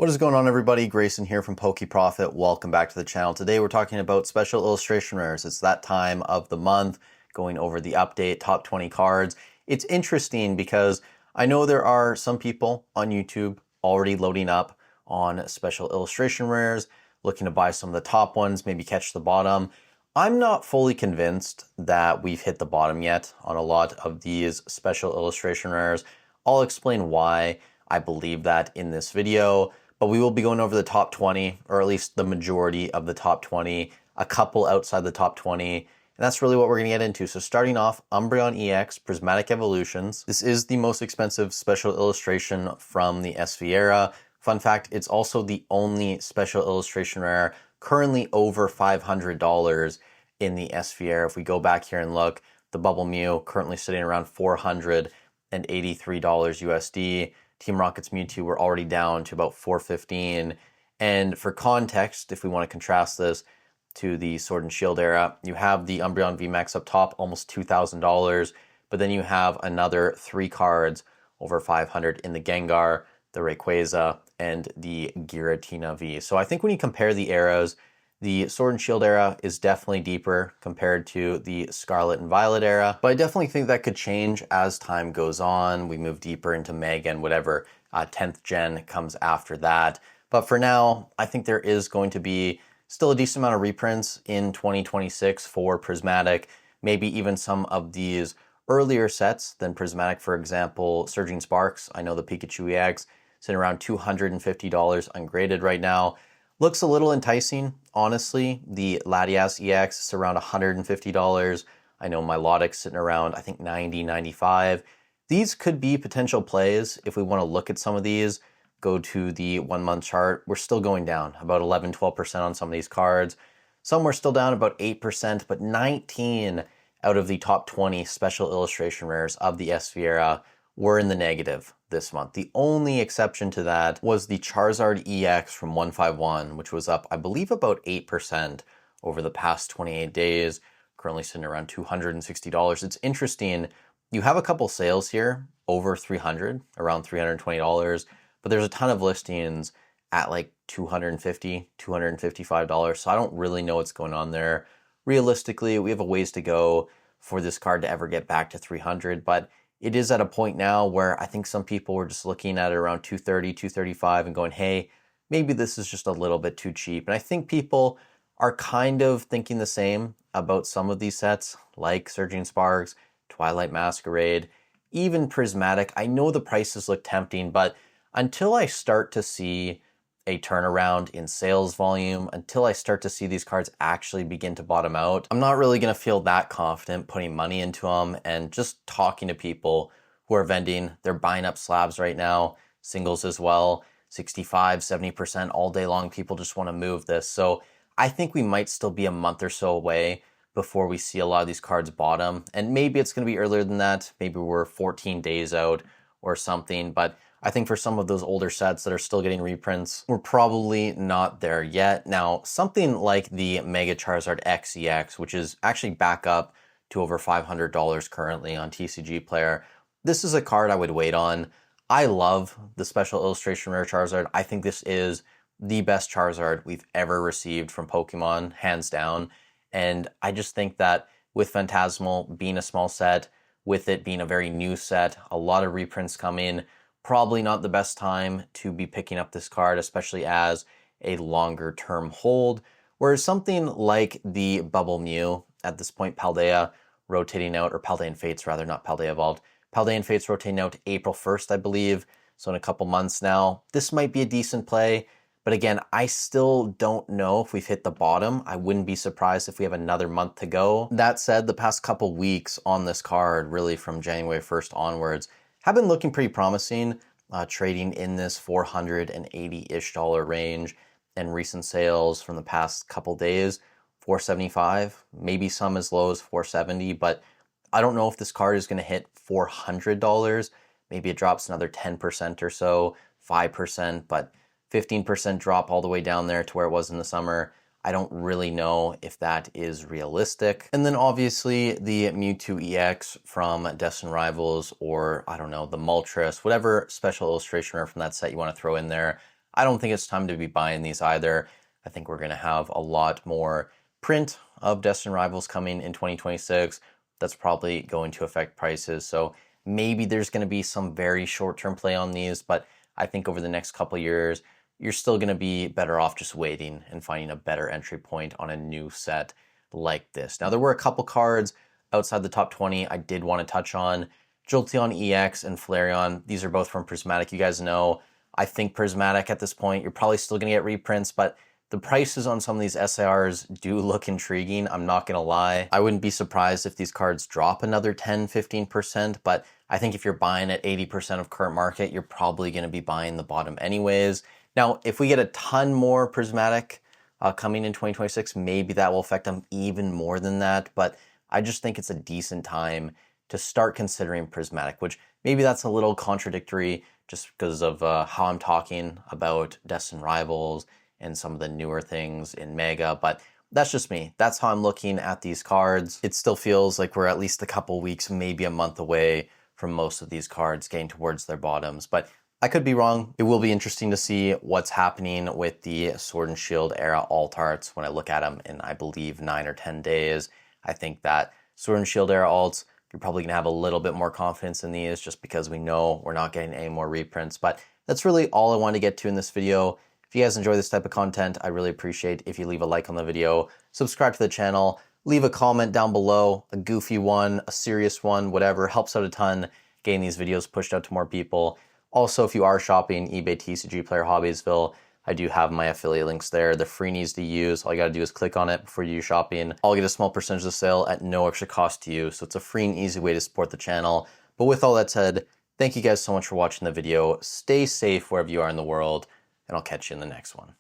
What is going on, everybody? Grayson here from Profit. Welcome back to the channel. Today we're talking about special illustration rares. It's that time of the month, going over the update, top 20 cards. It's interesting because I know there are some people on YouTube already loading up on special illustration rares, looking to buy some of the top ones, maybe catch the bottom. I'm not fully convinced that we've hit the bottom yet on a lot of these special illustration rares. I'll explain why I believe that in this video. But we will be going over the top 20, or at least the majority of the top 20, a couple outside the top 20, and that's really what we're going to get into. So starting off, Umbreon EX Prismatic Evolutions. This is the most expensive special illustration from the SV era. Fun fact, it's also the only special illustration rare currently over $500 in the SV era. If we go back here and look, the Bubble Mew currently sitting around $483 USD. Team Rocket's Mewtwo were already down to about $415. And for context, if we want to contrast this to the Sword and Shield era, you have the Umbreon VMAX up top, almost $2,000, but then you have another 3 cards over $500 in the Gengar, the Rayquaza, and the Giratina V. So I think when you compare the eras, the Sword and Shield era is definitely deeper compared to the Scarlet and Violet era, but I definitely think that could change as time goes on. We move deeper into Mega and whatever 10th gen comes after that. But for now, I think there is going to be still a decent amount of reprints in 2026 for Prismatic, maybe even some of these earlier sets than Prismatic. For example, Surging Sparks, I know the Pikachu EX, sitting around $250 ungraded right now. Looks a little enticing, honestly. The Latias EX is around $150. I know Milotic's sitting around, I think, $90, $95. These could be potential plays if we want to look at some of these. Go to the 1 month chart. We're still going down about 11, 12% on some of these cards. Some were still down about 8%, but 19 out of the top 20 special illustration rares of the SV era were in the negative this month. The only exception to that was the Charizard EX from 151, which was up, I believe, about 8% over the past 28 days, currently sitting around $260. It's interesting, you have a couple sales here over $300, around $320, but there's a ton of listings at like $250, $255, so I don't really know what's going on there. Realistically, we have a ways to go for this card to ever get back to 300, but it is at a point now where I think some people were just looking at it around 230, 235 and going, hey, maybe this is just a little bit too cheap. And I think people are kind of thinking the same about some of these sets, like Surging Sparks, Twilight Masquerade, even Prismatic. I know the prices look tempting, but until I start to see a turnaround in sales volume, until I start to see these cards actually begin to bottom out, I'm not really going to feel that confident putting money into them. And just talking to people who are vending, they're buying up slabs right now, singles as well, 65, 70% all day long. People just want to move this. So I think we might still be a month or so away before we see a lot of these cards bottom. And maybe it's going to be earlier than that. Maybe we're 14 days out or something, but I think for some of those older sets that are still getting reprints, we're probably not there yet. Now, something like the Mega Charizard X EX, which is actually back up to over $500 currently on TCG Player, this is a card I would wait on. I love the special illustration rare Charizard. I think this is the best Charizard we've ever received from Pokemon, hands down. And I just think that with Phantasmal being a small set, with it being a very new set, a lot of reprints come in, probably not the best time to be picking up this card, especially as a longer term hold. Whereas something like the Bubble Mew, at this point Paldea rotating out, or Paldean Fates rather, not Paldea Evolved. Paldean Fates rotating out April 1st, I believe, so in a couple months now. This might be a decent play, but again, I still don't know if we've hit the bottom. I wouldn't be surprised if we have another month to go. That said, the past couple weeks on this card, really from January 1st onwards, have been looking pretty promising, trading in this $480-ish range, and recent sales from the past couple days, $475, maybe some as low as $470, but I don't know if this card is going to hit $400. Maybe it drops another 10% or so, 5%, but 15% drop all the way down there to where it was in the summer. I don't really know if that is realistic. And then obviously the Mewtwo EX from Destined Rivals, or I don't know, the Moltres, whatever special illustration rare from that set you want to throw in there. I don't think it's time to be buying these either. I think we're going to have a lot more print of Destined Rivals coming in 2026. That's probably going to affect prices. So maybe there's going to be some very short-term play on these, but I think over the next couple of years, you're still going to be better off just waiting and finding a better entry point on a new set like this. Now, there were a couple cards outside the top 20 I did want to touch on. Jolteon EX and Flareon, these are both from Prismatic. You guys know, I think Prismatic at this point, you're probably still going to get reprints, but the prices on some of these SARs do look intriguing. I'm not going to lie. I wouldn't be surprised if these cards drop another 10, 15%, but I think if you're buying at 80% of current market, you're probably going to be buying the bottom anyways. Now, if we get a ton more Prismatic coming in 2026, maybe that will affect them even more than that, but I just think it's a decent time to start considering Prismatic, which maybe that's a little contradictory just because of how I'm talking about Destined Rivals and some of the newer things in Mega, but that's just me. That's how I'm looking at these cards. It still feels like we're at least a couple weeks, maybe a month away from most of these cards getting towards their bottoms, but I could be wrong. It will be interesting to see what's happening with the Sword and Shield era alt arts when I look at them in, I believe, 9 or 10 days. I think that Sword and Shield era alts, you're probably gonna have a little bit more confidence in these just because we know we're not getting any more reprints, but that's really all I wanted to get to in this video. If you guys enjoy this type of content, I really appreciate if you leave a like on the video, subscribe to the channel, leave a comment down below, a goofy one, a serious one, whatever, helps out a ton getting these videos pushed out to more people. Also, if you are shopping eBay TCG Player Hobbiesville, I do have my affiliate links there. They're free and easy to use. All you gotta do is click on it before you do shopping. I'll get a small percentage of the sale at no extra cost to you, so it's a free and easy way to support the channel. But with all that said, thank you guys so much for watching the video. Stay safe wherever you are in the world, and I'll catch you in the next one.